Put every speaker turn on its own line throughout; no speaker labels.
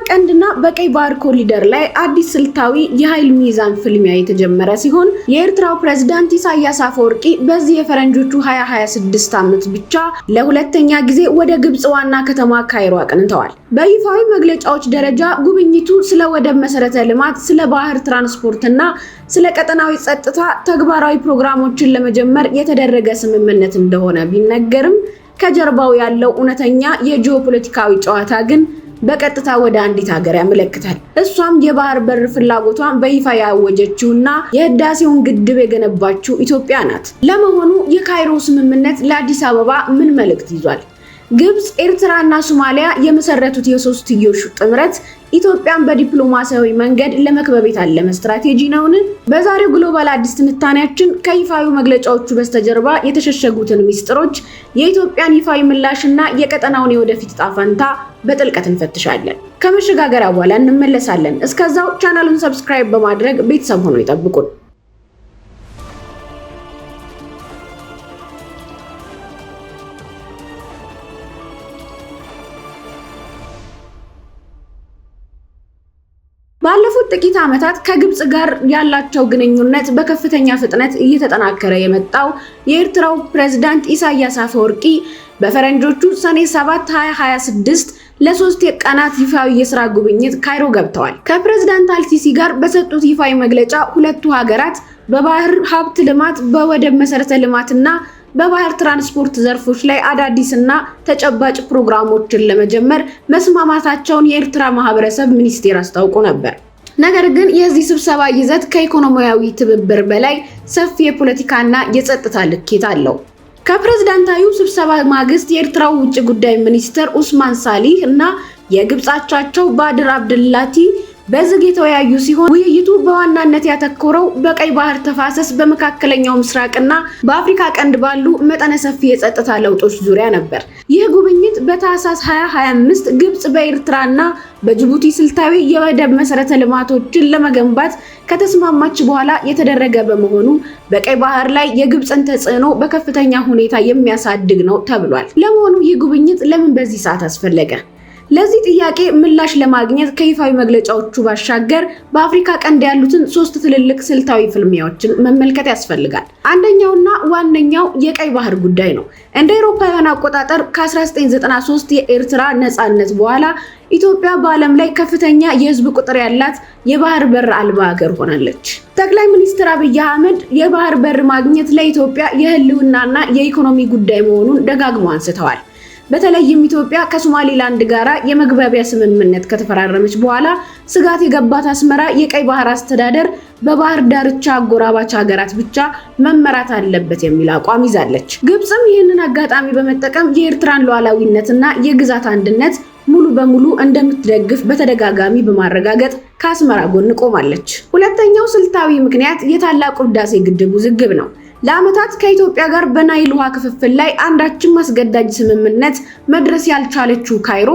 ቀንድና በቀይ ባህር ኮሪደር ላይ አዲስ ስልታዊ የኃይል ሚዛን ፍልሚያ የተጀመረ ሲሆን የኤርትራው ፕሬዝዳንት ኢሳያስ አፈወርቂ በዚህ የፈረንጆቹ 2026 ዓመት ብቻ ለሁለተኛ ጊዜ ወደ ግብጽ ዋና ከተማ ካይሮ አቅንተዋል። በይፋዊ መግለጫዎች ደረጃ ጉብኝቱ ስለ ወደብ መሰረተ ልማት፣ ስለ ባህር ትራንስፖርትና ስለ ቀጠናዊ ጸጥታ ተግባራዊ ፕሮግራሞችን ለመጀመር የተደረገ ስምምነት እንደሆነ ቢነገርም ከጀርባው ያለው እውነተኛ የጂኦፖለቲካዊ ጨዋታ ግን በቀጥታ ወደ አንዲት ሀገር ያመለክታል። እሷም የባህር በር ፍላጎቷን በይፋ ያወጀችውና የህዳሴውን ግድብ የገነባችው ኢትዮጵያ ናት። ለመሆኑ የካይሮ ስምምነት ለአዲስ አበባ ምን መልእክት ይዟል? ግብጽ፣ ኤርትራና ሶማሊያ የመሰረቱት የሶስትዮሽ ጥምረት ኢትዮጵያን በዲፕሎማሲያዊ መንገድ ለመክበብ የታለመ ስትራቴጂ ነውን? በዛሬው ግሎባል አዲስ ትንታኔያችን ከይፋዊ መግለጫዎቹ በስተጀርባ የተሸሸጉትን ሚስጥሮች፣ የኢትዮጵያን ይፋዊ ምላሽና የቀጠናውን የወደፊት ዕጣ ፈንታ በጥልቀት እንፈትሻለን። ከመሸጋገሪያ በኋላ እንመለሳለን። እስከዛው ቻናሉን ሰብስክራይብ በማድረግ ቤተሰብ ሆነው ይጠብቁን። ባለፉት ጥቂት ዓመታት ከግብጽ ጋር ያላቸው ግንኙነት በከፍተኛ ፍጥነት እየተጠናከረ የመጣው የኤርትራው ፕሬዝዳንት ኢሳያስ አፈወርቂ በፈረንጆቹ ሰኔ 7 2026 ለሶስት ቀናት ይፋዊ የሥራ ጉብኝት ካይሮ ገብተዋል። ከፕሬዝዳንት አልሲሲ ጋር በሰጡት ይፋዊ መግለጫ ሁለቱ ሀገራት በባህር ሀብት ልማት፣ በወደብ መሰረተ ልማትና በባህር ትራንስፖርት ዘርፎች ላይ አዳዲስና ተጨባጭ ፕሮግራሞችን ለመጀመር መስማማታቸውን የኤርትራ ማህበረሰብ ሚኒስቴር አስታውቆ ነበር። ነገር ግን የዚህ ስብሰባ ይዘት ከኢኮኖሚያዊ ትብብር በላይ ሰፊ የፖለቲካና የጸጥታ ልኬት አለው። ከፕሬዝዳንታዊ ስብሰባ ማግስት የኤርትራው ውጭ ጉዳይ ሚኒስትር ኡስማን ሳሊህ እና የግብጽ አቻቸው ባድር አብድላቲ በዝግ የተወያዩ ሲሆን ውይይቱ በዋናነት ያተኮረው በቀይ ባህር ተፋሰስ፣ በመካከለኛው ምስራቅና በአፍሪካ ቀንድ ባሉ መጠነ ሰፊ የጸጥታ ለውጦች ዙሪያ ነበር። ይህ ጉብኝት በታህሳስ 2025 ግብጽ በኤርትራና በጅቡቲ ስልታዊ የወደብ መሰረተ ልማቶችን ለመገንባት ከተስማማች በኋላ የተደረገ በመሆኑ በቀይ ባህር ላይ የግብጽን ተጽዕኖ በከፍተኛ ሁኔታ የሚያሳድግ ነው ተብሏል። ለመሆኑ ይህ ጉብኝት ለምን በዚህ ሰዓት አስፈለገ? ለዚህ ጥያቄ ምላሽ ለማግኘት ከይፋዊ መግለጫዎቹ ባሻገር በአፍሪካ ቀንድ ያሉትን ሶስት ትልልቅ ስልታዊ ፍልሚያዎችን መመልከት ያስፈልጋል። አንደኛውና ዋነኛው የቀይ ባህር ጉዳይ ነው። እንደ አውሮፓውያን አቆጣጠር ከ1993 የኤርትራ ነፃነት በኋላ ኢትዮጵያ በዓለም ላይ ከፍተኛ የህዝብ ቁጥር ያላት የባህር በር አልባ ሀገር ሆናለች። ጠቅላይ ሚኒስትር አብይ አህመድ የባህር በር ማግኘት ለኢትዮጵያ የህልውናና የኢኮኖሚ ጉዳይ መሆኑን ደጋግመው አንስተዋል። በተለይም ኢትዮጵያ ከሶማሊላንድ ጋራ የመግባቢያ ስምምነት ከተፈራረመች በኋላ ስጋት የገባት አስመራ የቀይ ባህር አስተዳደር በባህር ዳርቻ አጎራባች ሀገራት ብቻ መመራት አለበት የሚል አቋም ይዛለች። ግብጽም ይህንን አጋጣሚ በመጠቀም የኤርትራን ሉዓላዊነትና የግዛት አንድነት ሙሉ በሙሉ እንደምትደግፍ በተደጋጋሚ በማረጋገጥ ከአስመራ ጎን ቆማለች። ሁለተኛው ስልታዊ ምክንያት የታላቁ ህዳሴ ግድብ ውዝግብ ነው። ለዓመታት ከኢትዮጵያ ጋር በናይል ውሃ ክፍፍል ላይ አንዳችም አስገዳጅ ስምምነት መድረስ ያልቻለችው ካይሮ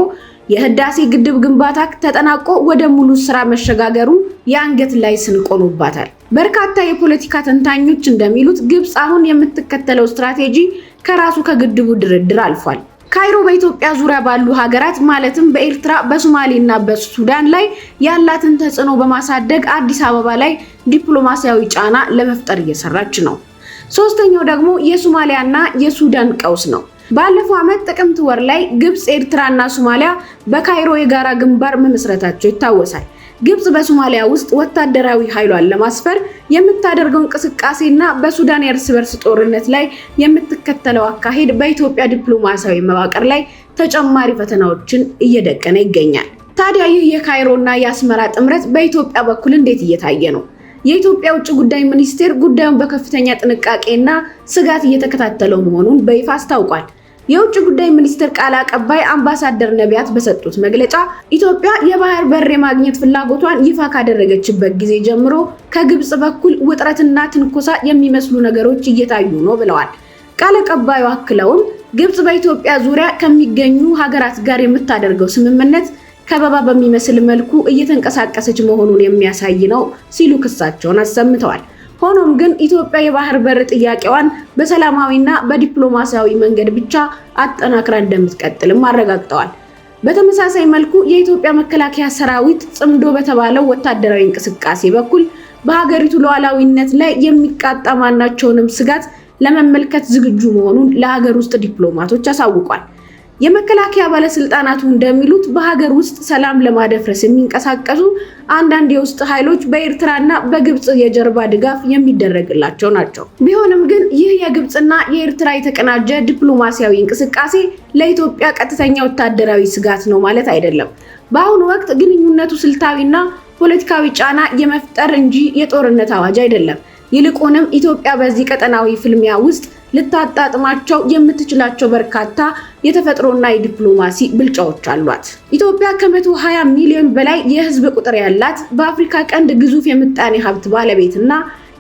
የህዳሴ ግድብ ግንባታ ተጠናቆ ወደ ሙሉ ስራ መሸጋገሩ የአንገት ላይ ስንቅ ሆኖባታል። በርካታ የፖለቲካ ተንታኞች እንደሚሉት ግብጽ አሁን የምትከተለው ስትራቴጂ ከራሱ ከግድቡ ድርድር አልፏል። ካይሮ በኢትዮጵያ ዙሪያ ባሉ ሀገራት ማለትም በኤርትራ፣ በሶማሌና በሱዳን ላይ ያላትን ተጽዕኖ በማሳደግ አዲስ አበባ ላይ ዲፕሎማሲያዊ ጫና ለመፍጠር እየሰራች ነው። ሶስተኛው ደግሞ የሶማሊያና የሱዳን ቀውስ ነው። ባለፈው ዓመት ጥቅምት ወር ላይ ግብጽ፣ ኤርትራና ሶማሊያ በካይሮ የጋራ ግንባር መመስረታቸው ይታወሳል። ግብጽ በሶማሊያ ውስጥ ወታደራዊ ኃይሏን ለማስፈር የምታደርገው እንቅስቃሴና በሱዳን የእርስ በርስ ጦርነት ላይ የምትከተለው አካሄድ በኢትዮጵያ ዲፕሎማሲያዊ መዋቅር ላይ ተጨማሪ ፈተናዎችን እየደቀነ ይገኛል። ታዲያ ይህ የካይሮና የአስመራ ጥምረት በኢትዮጵያ በኩል እንዴት እየታየ ነው? የኢትዮጵያ ውጭ ጉዳይ ሚኒስቴር ጉዳዩን በከፍተኛ ጥንቃቄና ስጋት እየተከታተለው መሆኑን በይፋ አስታውቋል። የውጭ ጉዳይ ሚኒስቴር ቃል አቀባይ አምባሳደር ነቢያት በሰጡት መግለጫ ኢትዮጵያ የባህር በር የማግኘት ፍላጎቷን ይፋ ካደረገችበት ጊዜ ጀምሮ ከግብጽ በኩል ውጥረትና ትንኮሳ የሚመስሉ ነገሮች እየታዩ ነው ብለዋል። ቃል አቀባዩ አክለውም ግብጽ በኢትዮጵያ ዙሪያ ከሚገኙ ሀገራት ጋር የምታደርገው ስምምነት ከበባ በሚመስል መልኩ እየተንቀሳቀሰች መሆኑን የሚያሳይ ነው ሲሉ ክሳቸውን አሰምተዋል። ሆኖም ግን ኢትዮጵያ የባህር በር ጥያቄዋን በሰላማዊና በዲፕሎማሲያዊ መንገድ ብቻ አጠናክራ እንደምትቀጥልም አረጋግጠዋል። በተመሳሳይ መልኩ የኢትዮጵያ መከላከያ ሰራዊት ጽምዶ በተባለው ወታደራዊ እንቅስቃሴ በኩል በሀገሪቱ ሉዓላዊነት ላይ የሚቃጣ ማናቸውንም ስጋት ለመመልከት ዝግጁ መሆኑን ለሀገር ውስጥ ዲፕሎማቶች አሳውቋል። የመከላከያ ባለስልጣናቱ እንደሚሉት በሀገር ውስጥ ሰላም ለማደፍረስ የሚንቀሳቀሱ አንዳንድ የውስጥ ኃይሎች በኤርትራና በግብጽ የጀርባ ድጋፍ የሚደረግላቸው ናቸው። ቢሆንም ግን ይህ የግብጽና የኤርትራ የተቀናጀ ዲፕሎማሲያዊ እንቅስቃሴ ለኢትዮጵያ ቀጥተኛ ወታደራዊ ስጋት ነው ማለት አይደለም። በአሁኑ ወቅት ግንኙነቱ ስልታዊና ፖለቲካዊ ጫና የመፍጠር እንጂ የጦርነት አዋጅ አይደለም። ይልቁንም ኢትዮጵያ በዚህ ቀጠናዊ ፍልሚያ ውስጥ ልታጣጥማቸው የምትችላቸው በርካታ የተፈጥሮና የዲፕሎማሲ ብልጫዎች አሏት። ኢትዮጵያ ከ120 ሚሊዮን በላይ የህዝብ ቁጥር ያላት በአፍሪካ ቀንድ ግዙፍ የምጣኔ ሀብት ባለቤትና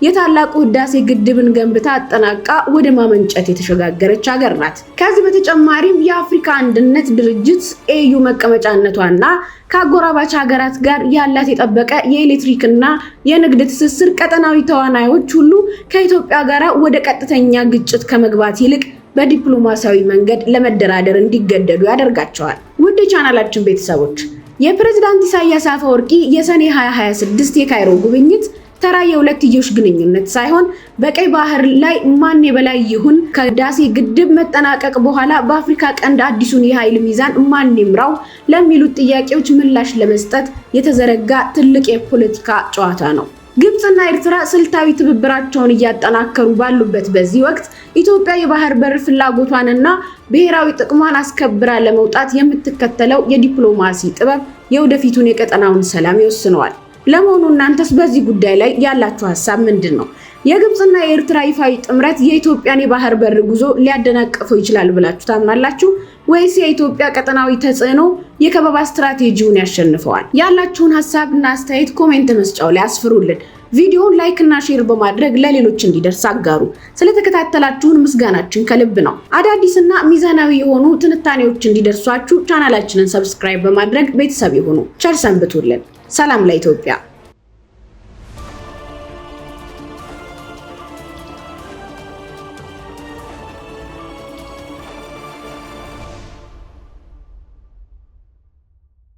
የታላቁ ህዳሴ ግድብን ገንብታ አጠናቃ ወደ ማመንጨት የተሸጋገረች ሀገር ናት። ከዚህ በተጨማሪም የአፍሪካ አንድነት ድርጅት ኤዩ መቀመጫነቷና ከአጎራባች ሀገራት ጋር ያላት የጠበቀ የኤሌክትሪክና የንግድ ትስስር ቀጠናዊ ተዋናዮች ሁሉ ከኢትዮጵያ ጋር ወደ ቀጥተኛ ግጭት ከመግባት ይልቅ በዲፕሎማሲያዊ መንገድ ለመደራደር እንዲገደዱ ያደርጋቸዋል። ውድ የቻናላችን ቤተሰቦች፣ የፕሬዝዳንት ኢሳያስ አፈወርቂ የሰኔ 2026 የካይሮ ጉብኝት ተራ የሁለትዮሽ ግንኙነት ሳይሆን በቀይ ባህር ላይ ማን የበላይ ይሁን፣ ከህዳሴ ግድብ መጠናቀቅ በኋላ በአፍሪካ ቀንድ አዲሱን የኃይል ሚዛን ማን ይምራው ለሚሉት ጥያቄዎች ምላሽ ለመስጠት የተዘረጋ ትልቅ የፖለቲካ ጨዋታ ነው። ግብጽና ኤርትራ ስልታዊ ትብብራቸውን እያጠናከሩ ባሉበት በዚህ ወቅት ኢትዮጵያ የባህር በር ፍላጎቷንና ብሔራዊ ጥቅሟን አስከብራ ለመውጣት የምትከተለው የዲፕሎማሲ ጥበብ የወደፊቱን የቀጠናውን ሰላም ይወስነዋል። ለመሆኑ እናንተስ በዚህ ጉዳይ ላይ ያላችሁ ሐሳብ ምንድን ነው? የግብጽና የኤርትራ ይፋዊ ጥምረት የኢትዮጵያን የባህር በር ጉዞ ሊያደናቅፈው ይችላል ብላችሁ ታምናላችሁ ወይስ የኢትዮጵያ ቀጠናዊ ተጽዕኖ የከበባ ስትራቴጂውን ያሸንፈዋል? ያላችሁን ሐሳብና አስተያየት ኮሜንት መስጫው ላይ አስፍሩልን። ቪዲዮውን ላይክ እና ሼር በማድረግ ለሌሎች እንዲደርስ አጋሩ። ስለተከታተላችሁን ምስጋናችን ከልብ ነው። አዳዲስና ሚዛናዊ የሆኑ ትንታኔዎች እንዲደርሷችሁ ቻናላችንን ሰብስክራይብ በማድረግ ቤተሰብ ይሁኑ። ቸር ሰንብቱልን። ሰላም ለኢትዮጵያ።